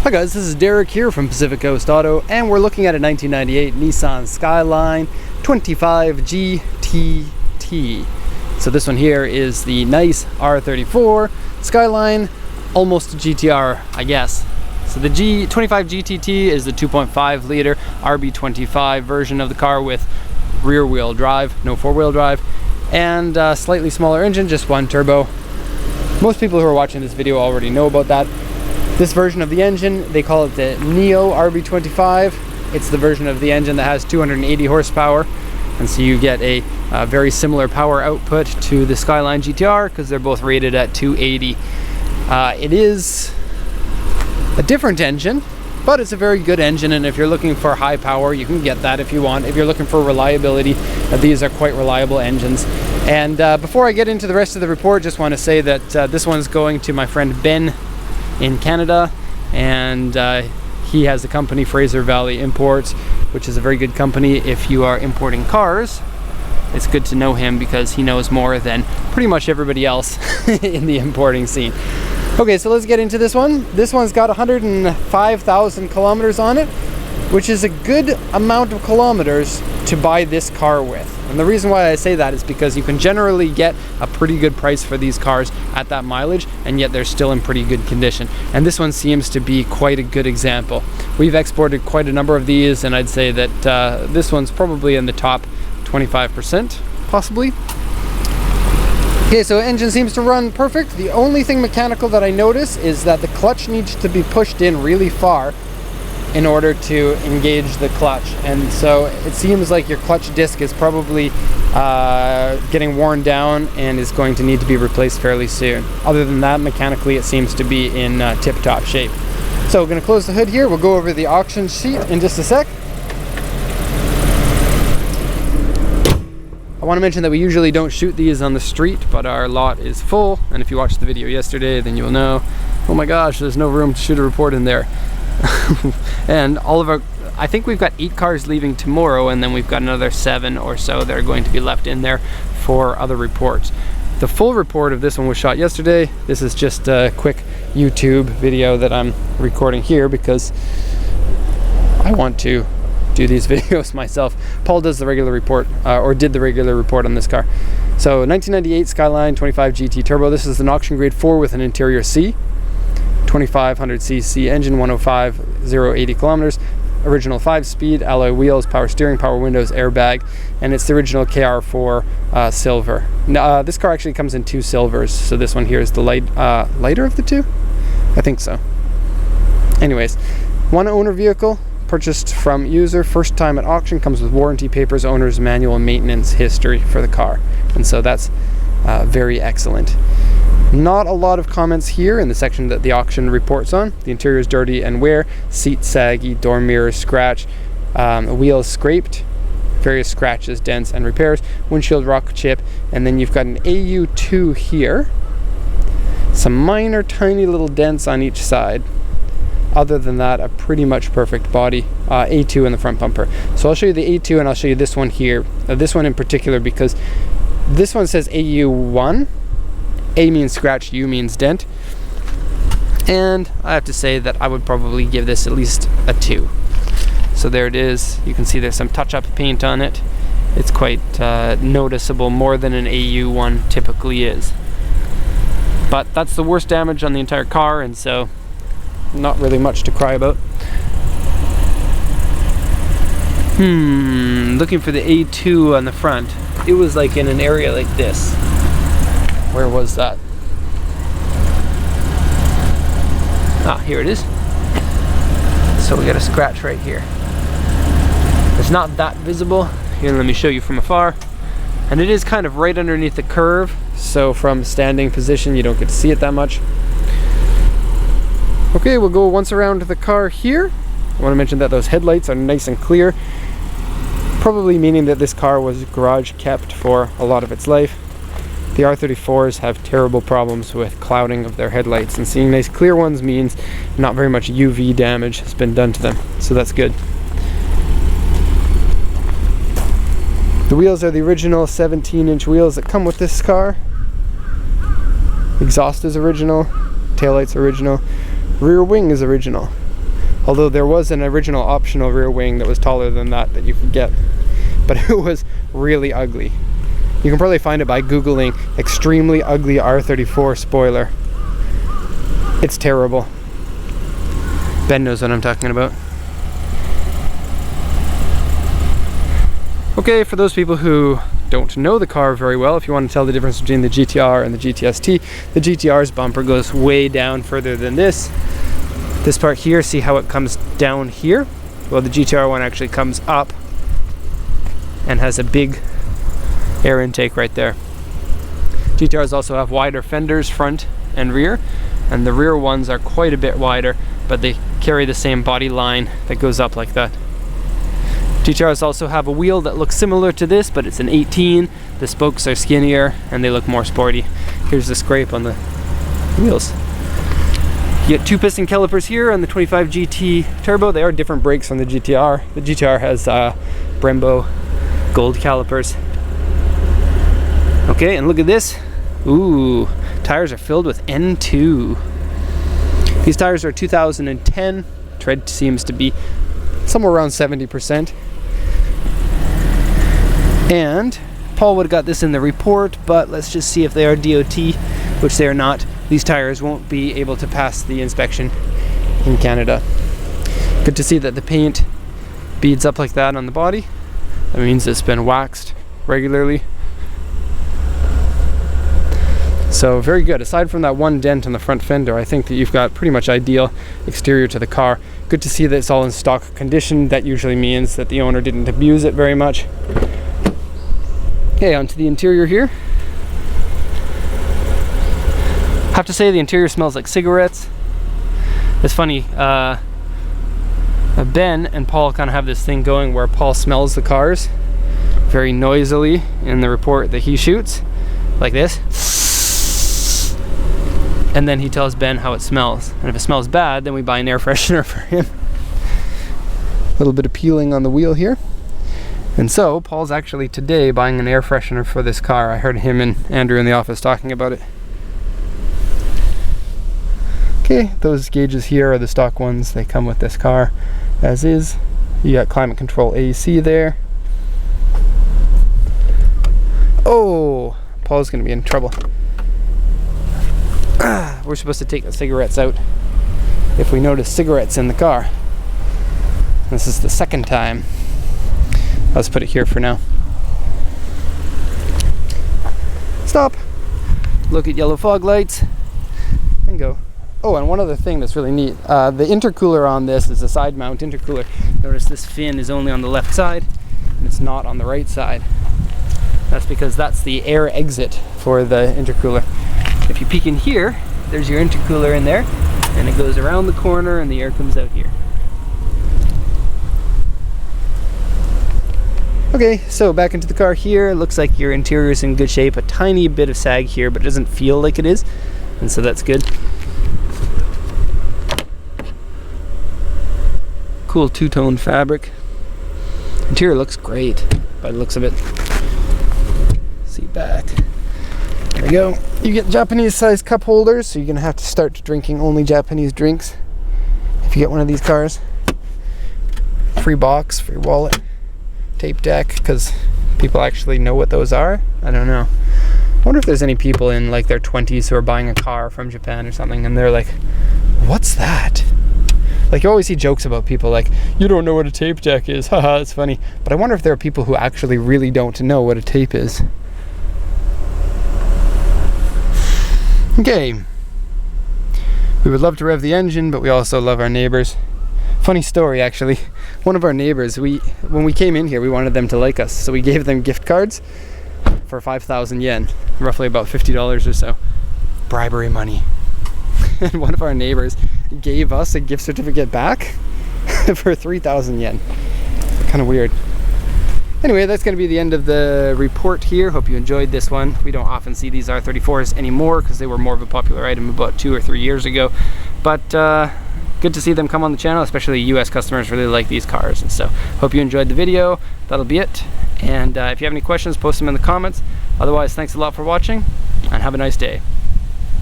Hi guys, this is Derek here from Pacific Coast Auto, and we're looking at a 1998 Nissan Skyline 25GT-T. So this one here is the nice R34 Skyline, almost a GTR, I guess. So the 25GT-T is the 2.5 liter RB25 version of the car with rear wheel drive, no four wheel drive, and a slightly smaller engine, just one turbo. Most people who are watching this video already know about that. This version of the engine, they call it the Neo RB25. It's the version of the engine that has 280 horsepower. And so you get a very similar power output to the Skyline GTR because they're both rated at 280. It is a different engine, but it's a very good engine. And if you're looking for high power, you can get that if you want. If you're looking for reliability, these are quite reliable engines. And before I get into the rest of the report, just want to say that this one's going to my friend Ben in Canada, and he has the company Fraser Valley Imports, which is a very good company if you are importing cars. It's good to know him because he knows more than pretty much everybody else in the importing scene. Okay, so let's get into this one. This one's got 105,000 kilometers on it, which is a good amount of kilometers to buy this car with. And the reason why I say that is because you can generally get a pretty good price for these cars at that mileage, and yet they're still in pretty good condition. And this one seems to be quite a good example. We've exported quite a number of these, and I'd say that this one's probably in the top 25%, possibly. Okay, so engine seems to run perfect. The only thing mechanical that I notice is that the clutch needs to be pushed in really far in order to engage the clutch, and so it seems like your clutch disc is probably getting worn down and is going to need to be replaced fairly soon. Other than that, mechanically it seems to be in tip-top shape. So we're going to close the hood here. We'll go over the auction sheet in just a sec. I want to mention that we usually don't shoot these on the street, but our lot is full, and if you watched the video yesterday, then you'll know, oh my gosh, there's no room to shoot a report in there. And all of our, I think we've got 8 cars leaving tomorrow, and then we've got another 7 or so that are going to be left in there for other reports. The full report of this one was shot yesterday. This is just a quick YouTube video that I'm recording here because I want to do these videos myself. Paul does the regular report, or did the regular report on this car. So 1998 Skyline 25GT Turbo. This is an auction grade 4 with an interior C. 2500cc engine, 105,080 kilometers, original 5-speed, alloy wheels, power steering, power windows, airbag, and it's the original KR4 silver. Now, this car actually comes in 2 silvers, so this one here is the lighter of the 2? I think so. Anyways, one owner vehicle, purchased from user, first time at auction, comes with warranty papers, owner's manual, and maintenance history for the car, and so that's very excellent. Not a lot of comments here in the section that the auction reports on. The interior is dirty and wear, seat saggy, door mirrors scratched, wheels scraped, various scratches, dents, and repairs, windshield rock chip, and then you've got an AU2 here. Some minor tiny little dents on each side. Other than that, a pretty much perfect body. A2 in the front bumper. So I'll show you the A2 and I'll show you this one here. This one in particular because this one says AU1. A means scratch, U means dent. And I have to say that I would probably give this at least a 2. So there it is. You can see there's some touch-up paint on it. It's quite noticeable, more than an AU1 typically is. But that's the worst damage on the entire car, and so not really much to cry about. Looking for the A2 on the front. It was like in an area like this. Where was that? Ah, here it is. So we got a scratch right here. It's not that visible. Here, let me show you from afar. And it is kind of right underneath the curve, so from standing position you don't get to see it that much. Okay, we'll go once around the car here. I want to mention that those headlights are nice and clear, probably meaning that this car was garage kept for a lot of its life. The R34s have terrible problems with clouding of their headlights, and seeing nice clear ones means not very much UV damage has been done to them, so that's good. The wheels are the original 17-inch wheels that come with this car. Exhaust is original, taillights original, rear wing is original. Although there was an original optional rear wing that was taller than that you could get, but it was really ugly. You can probably find it by Googling extremely ugly R34 spoiler. It's terrible. Ben knows what I'm talking about. Okay, for those people who don't know the car very well, if you want to tell the difference between the GTR and the GTS-T, the GTR's bumper goes way down further than this. This part here, see how it comes down here? Well, the GTR one actually comes up and has a big air intake right there. GTRs also have wider fenders, front and rear, and the rear ones are quite a bit wider, but they carry the same body line that goes up like that. GTRs also have a wheel that looks similar to this, but it's an 18. The spokes are skinnier and they look more sporty. Here's the scrape on the wheels. You get 2 piston calipers here on the 25GT Turbo. They are different brakes from the GTR. The GTR has Brembo gold calipers. Okay, and look at this. Ooh, tires are filled with N2. These tires are 2010. Tread seems to be somewhere around 70%. And Paul would have got this in the report, but let's just see if they are DOT, which they are not. These tires won't be able to pass the inspection in Canada. Good to see that the paint beads up like that on the body. That means it's been waxed regularly. So very good. Aside from that one dent on the front fender, I think that you've got pretty much ideal exterior to the car. Good to see that it's all in stock condition. That usually means that the owner didn't abuse it very much. Okay, onto the interior here. Have to say the interior smells like cigarettes. It's funny, Ben and Paul kind of have this thing going where Paul smells the cars very noisily in the report that he shoots, like this. And then he tells Ben how it smells. And if it smells bad, then we buy an air freshener for him. A little bit of peeling on the wheel here. And so, Paul's actually today buying an air freshener for this car. I heard him and Andrew in the office talking about it. Okay, those gauges here are the stock ones. They come with this car as is. You got climate control AC there. Oh, Paul's gonna be in trouble. We're supposed to take the cigarettes out if we notice cigarettes in the car. This is the second time. Let's put it here for now. Stop. Look at yellow fog lights and go. Oh, and one other thing that's really neat. The intercooler on this is a side mount intercooler. Notice this fin is only on the left side and it's not on the right side. That's because that's the air exit for the intercooler. If you peek in here, there's your intercooler in there, and it goes around the corner and the air comes out here. Okay, so back into the car here. It looks like your interior is in good shape. A tiny bit of sag here, but it doesn't feel like it is, and so that's good. Cool two-tone fabric. Interior looks great by the looks of it. Seat back. There we go. You get Japanese sized cup holders, so you're gonna have to start drinking only Japanese drinks if you get one of these cars. Free box, free wallet, tape deck, because people actually know what those are. I don't know. I wonder if there's any people in like their 20s who are buying a car from Japan or something and they're like, what's that? Like you always see jokes about people like, you don't know what a tape deck is, haha, it's funny. But I wonder if there are people who actually really don't know what a tape is. Okay, we would love to rev the engine, but we also love our neighbors. Funny story, actually. One of our neighbors, when we came in here, we wanted them to like us, so we gave them gift cards for 5,000 yen, roughly about $50 or so. Bribery money. And one of our neighbors gave us a gift certificate back for 3,000 yen. Kind of weird. Anyway, that's going to be the end of the report here. Hope you enjoyed this one. We don't often see these R34s anymore because they were more of a popular item about 2 or 3 years ago. But good to see them come on the channel, especially US customers really like these cars. And so hope you enjoyed the video. That'll be it. And if you have any questions, post them in the comments. Otherwise, thanks a lot for watching and have a nice day.